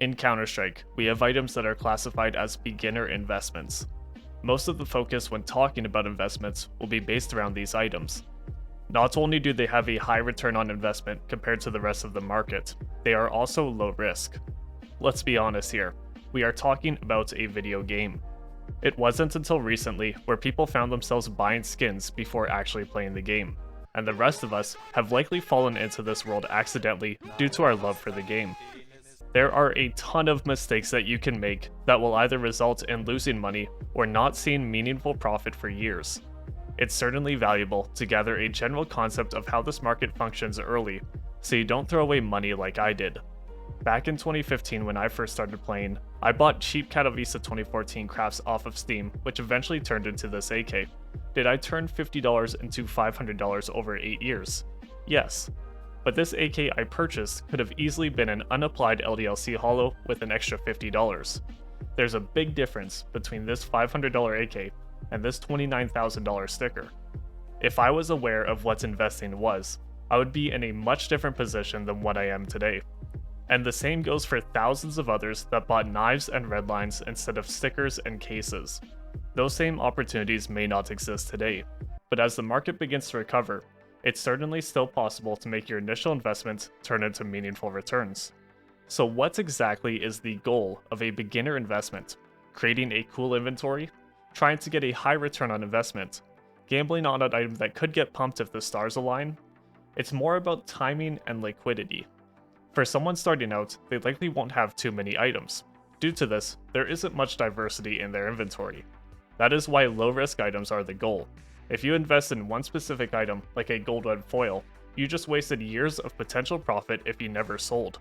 In Counter-Strike, we have items that are classified as beginner investments. Most of the focus when talking about investments will be based around these items. Not only do they have a high return on investment compared to the rest of the market, they are also low risk. Let's be honest here, we are talking about a video game. It wasn't until recently where people found themselves buying skins before actually playing the game, and the rest of us have likely fallen into this world accidentally due to our love for the game. There are a ton of mistakes that you can make that will either result in losing money or not seeing meaningful profit for years. It's certainly valuable to gather a general concept of how this market functions early, so you don't throw away money like I did. Back in 2015 when I first started playing, I bought cheap Katowice 2014 crafts off of Steam, which eventually turned into this AK. Did I turn $50 into $500 over 8 years? Yes. But this AK I purchased could have easily been an unapplied LDLC holo with an extra $50. There's a big difference between this $500 AK and this $29,000 sticker. If I was aware of what investing was, I would be in a much different position than what I am today. And the same goes for thousands of others that bought knives and redlines instead of stickers and cases. Those same opportunities may not exist today, but as the market begins to recover, it's certainly still possible to make your initial investments turn into meaningful returns. So what exactly is the goal of a beginner investment? Creating a cool inventory? Trying to get a high return on investment? Gambling on an item that could get pumped if the stars align? It's more about timing and liquidity. For someone starting out, they likely won't have too many items. Due to this, there isn't much diversity in their inventory. That is why low-risk items are the goal. If you invest in one specific item, like a gold red foil, you just wasted years of potential profit if you never sold.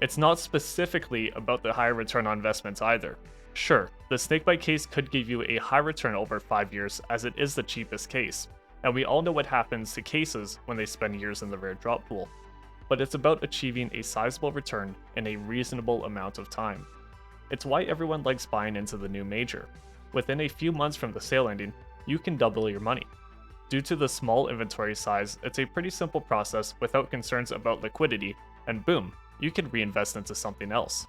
It's not specifically about the high return on investments either. Sure, the snakebite case could give you a high return over 5 years as it is the cheapest case, and we all know what happens to cases when they spend years in the rare drop pool. But it's about achieving a sizable return in a reasonable amount of time. It's why everyone likes buying into the new major. Within a few months from the sale ending, you can double your money. Due to the small inventory size, it's a pretty simple process without concerns about liquidity, and boom, you can reinvest into something else.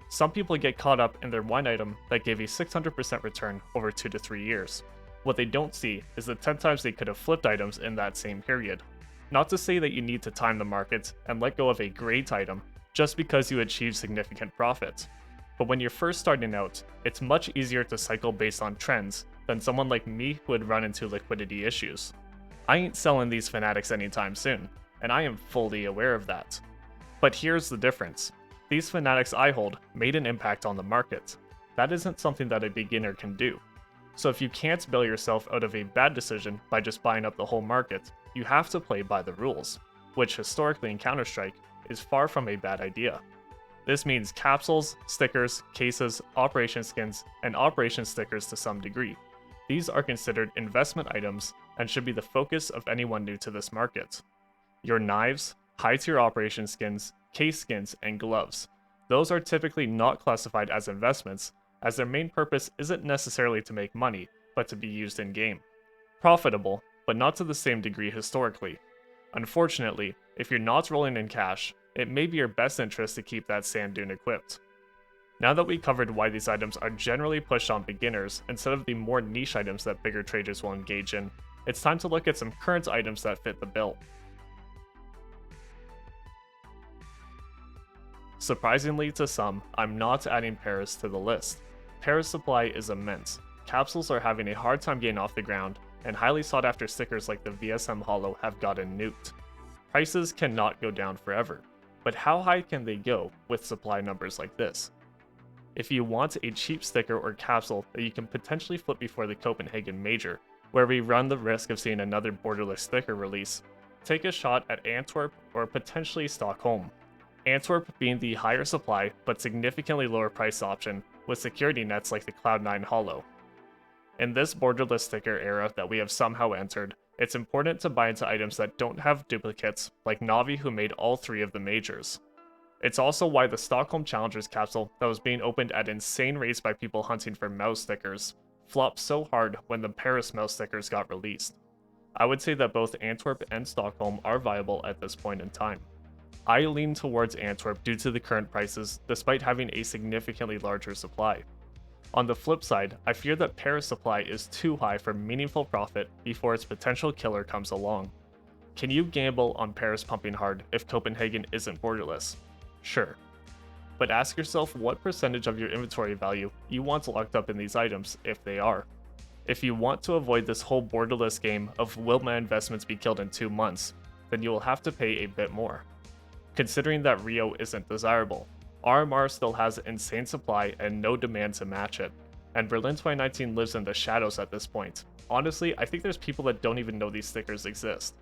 Some people get caught up in their one item that gave a 600% return over 2 to 3 years. What they don't see is the 10 times they could have flipped items in that same period. Not to say that you need to time the market and let go of a great item just because you achieve significant profit. But when you're first starting out, it's much easier to cycle based on trends than someone like me who would run into liquidity issues. I ain't selling these fanatics anytime soon, and I am fully aware of that. But here's the difference. These fanatics I hold made an impact on the market. That isn't something that a beginner can do. So if you can't bail yourself out of a bad decision by just buying up the whole market, you have to play by the rules, which historically in Counter-Strike is far from a bad idea. This means capsules, stickers, cases, operation skins, and operation stickers to some degree. These are considered investment items and should be the focus of anyone new to this market. Your knives, high-tier operation skins, case skins, and gloves. Those are typically not classified as investments, as their main purpose isn't necessarily to make money, but to be used in-game. Profitable, but not to the same degree historically. Unfortunately, if you're not rolling in cash, it may be your best interest to keep that sand dune equipped. Now that we covered why these items are generally pushed on beginners instead of the more niche items that bigger traders will engage in, it's time to look at some current items that fit the bill. Surprisingly to some, I'm not adding Paris to the list. Paris supply is immense. Capsules are having a hard time getting off the ground, and highly sought after stickers like the VSM Holo have gotten nuked. Prices cannot go down forever, but how high can they go with supply numbers like this? If you want a cheap sticker or capsule that you can potentially flip before the Copenhagen Major, where we run the risk of seeing another borderless sticker release, take a shot at Antwerp or potentially Stockholm. Antwerp being the higher supply but significantly lower price option with security nets like the Cloud9 Holo. In this borderless sticker era that we have somehow entered, it's important to buy into items that don't have duplicates like Navi who made all 3 of the majors. It's also why the Stockholm Challengers capsule that was being opened at insane rates by people hunting for mouse stickers flopped so hard when the Paris mouse stickers got released. I would say that both Antwerp and Stockholm are viable at this point in time. I lean towards Antwerp due to the current prices, despite having a significantly larger supply. On the flip side, I fear that Paris' supply is too high for meaningful profit before its potential killer comes along. Can you gamble on Paris pumping hard if Copenhagen isn't borderless? Sure. But ask yourself what percentage of your inventory value you want locked up in these items if they are. If you want to avoid this whole borderless game of will my investments be killed in 2 months, then you will have to pay a bit more. Considering that Rio isn't desirable, RMR still has insane supply and no demand to match it, and Berlin 2019 lives in the shadows at this point. Honestly, I think there's people that don't even know these stickers exist.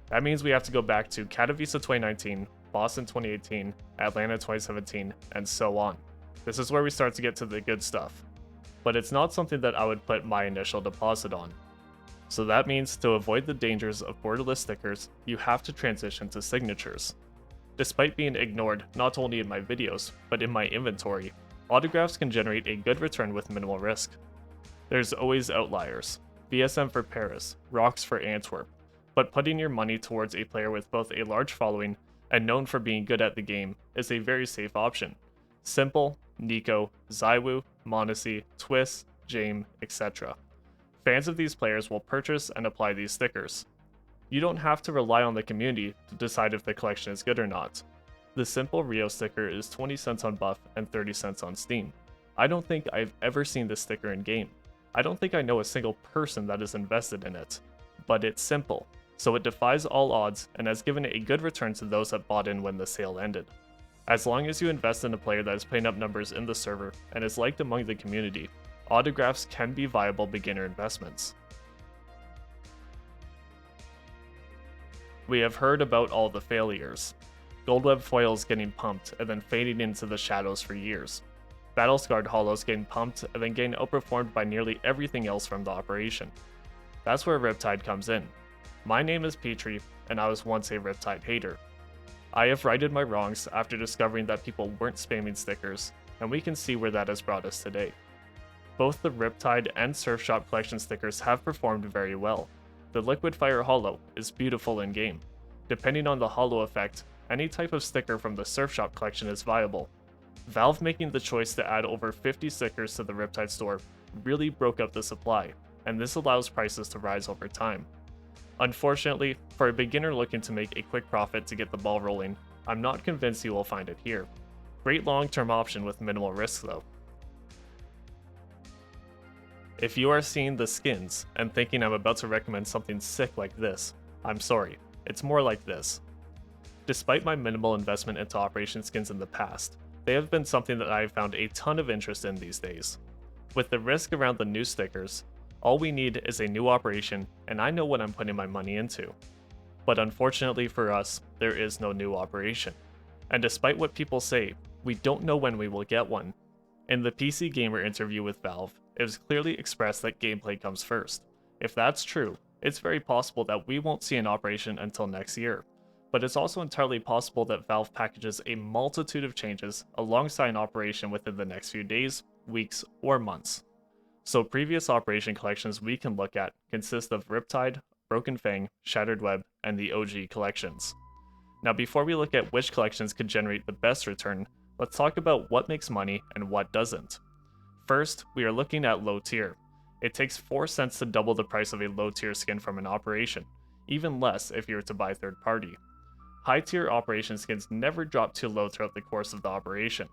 That means we have to go back to Katowice 2019, Boston 2018, Atlanta 2017, and so on. This is where we start to get to the good stuff. But it's not something that I would put my initial deposit on. So that means to avoid the dangers of borderless stickers, you have to transition to signatures. Despite being ignored not only in my videos, but in my inventory, autographs can generate a good return with minimal risk. There's always outliers, VSM for Paris, Rocks for Antwerp, but putting your money towards a player with both a large following and known for being good at the game is a very safe option. Simple, Nico, Zywoo, Mondesi, Twist, Jame, etc. Fans of these players will purchase and apply these stickers. You don't have to rely on the community to decide if the collection is good or not. The simple Rio sticker is 20 cents on Buff and 30 cents on Steam. I don't think I've ever seen this sticker in game. I don't think I know a single person that is invested in it. But it's simple, so it defies all odds and has given a good return to those that bought in when the sale ended. As long as you invest in a player that is putting up numbers in the server and is liked among the community, autographs can be viable beginner investments. We have heard about all the failures. Goldweb foils getting pumped and then fading into the shadows for years. Battlescarred holos getting pumped and then getting outperformed by nearly everything else from the operation. That's where Riptide comes in. My name is ptree, and I was once a Riptide hater. I have righted my wrongs after discovering that people weren't spamming stickers, and we can see where that has brought us today. Both the Riptide and Surfshop collection stickers have performed very well. The Liquid Fire Holo is beautiful in game. Depending on the holo effect, any type of sticker from the Surfshop collection is viable. Valve making the choice to add over 50 stickers to the Riptide store really broke up the supply, and this allows prices to rise over time. Unfortunately, for a beginner looking to make a quick profit to get the ball rolling, I'm not convinced you will find it here. Great long-term option with minimal risk though. If you are seeing the skins and thinking I'm about to recommend something sick like this, I'm sorry, it's more like this. Despite my minimal investment into Operation skins in the past, they have been something that I have found a ton of interest in these days. With the risk around the new stickers, all we need is a new operation, and I know what I'm putting my money into. But unfortunately for us, there is no new operation. And despite what people say, we don't know when we will get one. In the PC Gamer interview with Valve, it was clearly expressed that gameplay comes first. If that's true, it's very possible that we won't see an operation until next year. But it's also entirely possible that Valve packages a multitude of changes alongside an operation within the next few days, weeks, or months. So previous operation collections we can look at consist of Riptide, Broken Fang, Shattered Web, and the OG collections. Now before we look at which collections could generate the best return, let's talk about what makes money and what doesn't. First, we are looking at low tier. It takes 4 cents to double the price of a low tier skin from an operation, even less if you were to buy third party. High tier operation skins never drop too low throughout the course of the operation.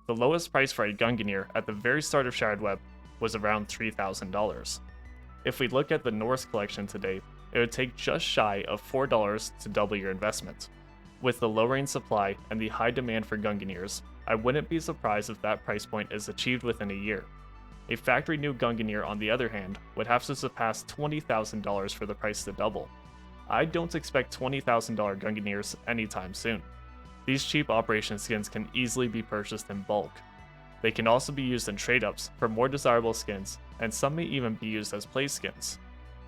The lowest price for a Gungnir at the very start of Shattered Web was around $3,000. If we look at the Norse collection today, it would take just shy of $4 to double your investment. With the lowering supply and the high demand for Gunganirs, I wouldn't be surprised if that price point is achieved within a year. A factory new Gunganir, on the other hand, would have to surpass $20,000 for the price to double. I don't expect $20,000 Gunganirs anytime soon. These cheap operation skins can easily be purchased in bulk. They can also be used in trade-ups for more desirable skins, and some may even be used as play skins.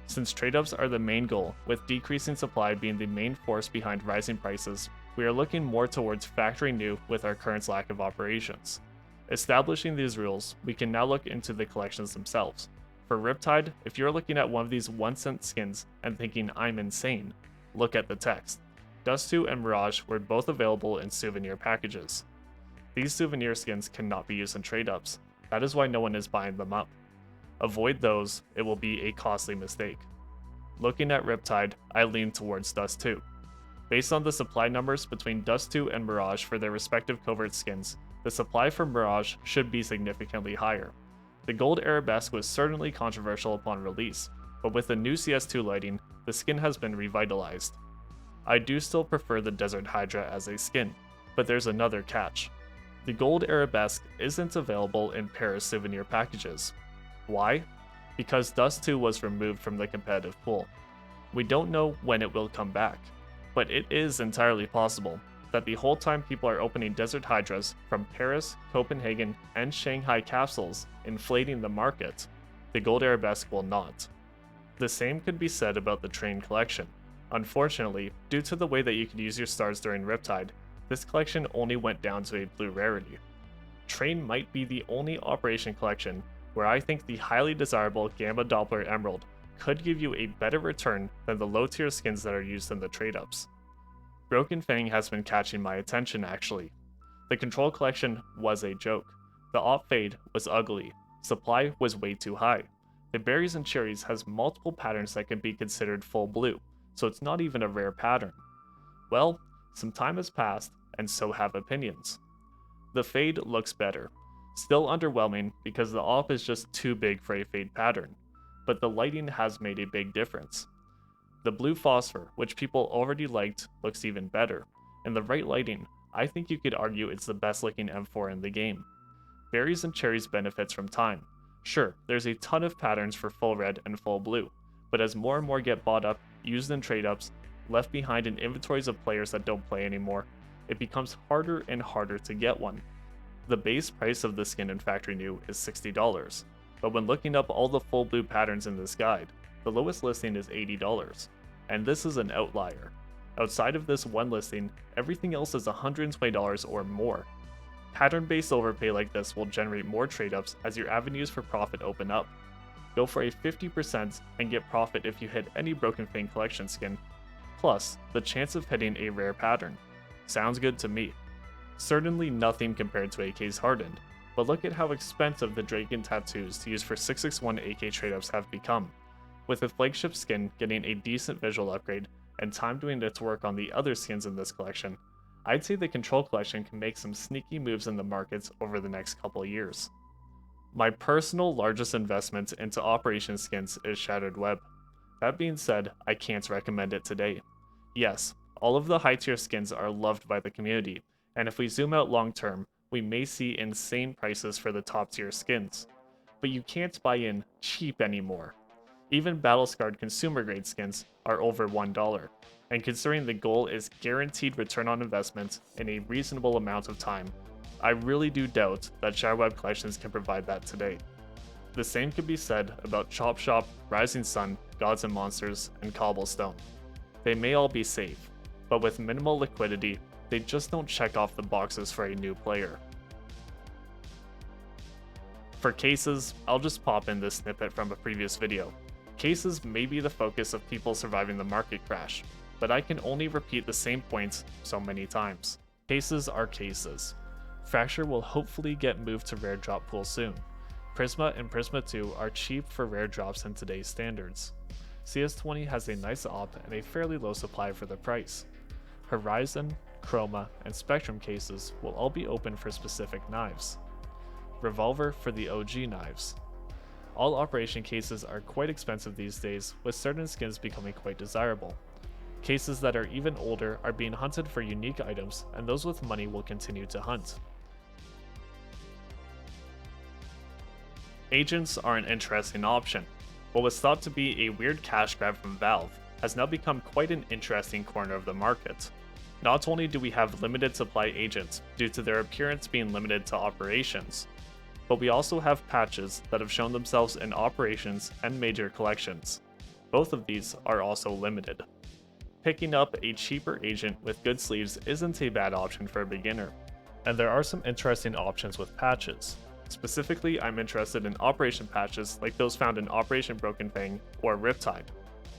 Since trade-ups are the main goal, with decreasing supply being the main force behind rising prices, we are looking more towards factory new with our current lack of operations. Establishing these rules, we can now look into the collections themselves. For Riptide, if you're looking at one of these 1 cent skins and thinking I'm insane, look at the text. Dust 2 and Mirage were both available in souvenir packages. These souvenir skins cannot be used in trade-ups, that is why no one is buying them up. Avoid those, it will be a costly mistake. Looking at Riptide, I lean towards Dust 2. Based on the supply numbers between Dust 2 and Mirage for their respective covert skins, the supply for Mirage should be significantly higher. The gold arabesque was certainly controversial upon release, but with the new CS2 lighting, the skin has been revitalized. I do still prefer the Desert Hydra as a skin, but there's another catch. The gold arabesque isn't available in Paris souvenir packages. Why? Because Dust 2 was removed from the competitive pool. We don't know when it will come back, but it is entirely possible that the whole time people are opening Desert Hydras from Paris, Copenhagen, and Shanghai capsules, inflating the market, the gold arabesque will not. The same could be said about the Train collection. Unfortunately, due to the way that you could use your stars during Riptide, this collection only went down to a blue rarity. Train might be the only Operation collection where I think the highly desirable Gamma Doppler Emerald could give you a better return than the low tier skins that are used in the trade-ups. Broken Fang has been catching my attention actually. The Control collection was a joke. The Op Fade was ugly. Supply was way too high. The Berries and Cherries has multiple patterns that can be considered full blue, so it's not even a rare pattern. Well, some time has passed, and so have opinions. The Fade looks better. Still underwhelming because the Op is just too big for a Fade pattern, but the lighting has made a big difference. The Blue Phosphor, which people already liked, looks even better. In the right lighting, I think you could argue it's the best looking M4 in the game. Berries and Cherries benefits from time. Sure, there's a ton of patterns for full red and full blue, but as more and more get bought up, used in trade-ups, left behind in inventories of players that don't play anymore, it becomes harder and harder to get one. The base price of the skin in Factory New is $60, but when looking up all the full blue patterns in this guide, the lowest listing is $80, and this is an outlier. Outside of this one listing, everything else is $120 or more. Pattern-based overpay like this will generate more trade-ups as your avenues for profit open up. Go for a 50% and get profit if you hit any Broken Fang collection skin, plus the chance of hitting a rare pattern. Sounds good to me. Certainly nothing compared to AK's Hardened, but look at how expensive the Draken tattoos to use for 661 AK trade-ups have become. With the flagship skin getting a decent visual upgrade and time doing its work on the other skins in this collection, I'd say the Control collection can make some sneaky moves in the markets over the next couple years. My personal largest investment into Operation skins is Shattered Web. That being said, I can't recommend it today. Yes, all of the high tier skins are loved by the community, and if we zoom out long term, we may see insane prices for the top tier skins. But you can't buy in cheap anymore. Even battle-scarred consumer-grade skins are over $1, and considering the goal is guaranteed return on investment in a reasonable amount of time, I really do doubt that Shattered Web collections can provide that today. The same could be said about Chop Shop, Rising Sun, Gods and Monsters, and Cobblestone. They may all be safe, but with minimal liquidity, they just don't check off the boxes for a new player. For cases, I'll just pop in this snippet from a previous video. Cases may be the focus of people surviving the market crash, but I can only repeat the same points so many times. Cases are cases. Fracture will hopefully get moved to rare drop pool soon. Prisma and Prisma 2 are cheap for rare drops in today's standards. CS20 has a nice op and a fairly low supply for the price. Horizon, Chroma, and Spectrum cases will all be open for specific knives. Revolver for the OG knives. All Operation cases are quite expensive these days, with certain skins becoming quite desirable. Cases that are even older are being hunted for unique items, and those with money will continue to hunt. Agents are an interesting option. What was thought to be a weird cash grab from Valve has now become quite an interesting corner of the market. Not only do we have limited supply agents due to their appearance being limited to operations, but we also have patches that have shown themselves in operations and major collections. Both of these are also limited. Picking up a cheaper agent with good sleeves isn't a bad option for a beginner, and there are some interesting options with patches. Specifically, I'm interested in operation patches like those found in Operation Broken Fang or Riptide.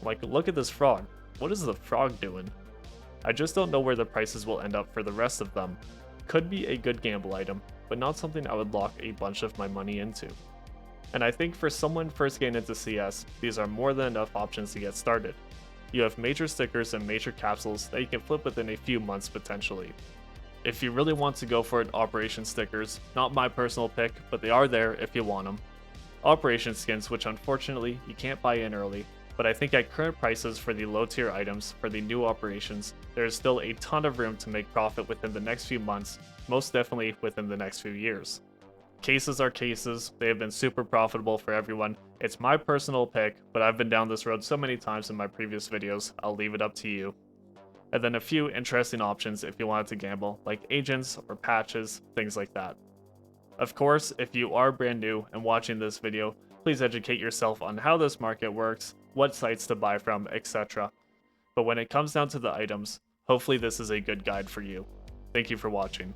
Like, look at this frog. What is the frog doing? I just don't know where the prices will end up for the rest of them. Could be a good gamble item, but not something I would lock a bunch of my money into. And I think for someone first getting into CS, these are more than enough options to get started. You have major stickers and major capsules that you can flip within a few months potentially. If you really want to go for it, Operation stickers, not my personal pick, but they are there if you want them. Operation skins, which unfortunately you can't buy in early, but I think at current prices for the low tier items for the new operations, there is still a ton of room to make profit within the next few months, most definitely within the next few years. Cases are cases, they have been super profitable for everyone. It's my personal pick, but I've been down this road so many times in my previous videos, I'll leave it up to you. And then a few interesting options if you wanted to gamble, like agents or patches, things like that. Of course, if you are brand new and watching this video, please educate yourself on how this market works, what sites to buy from, etc. But when it comes down to the items, hopefully this is a good guide for you. Thank you for watching.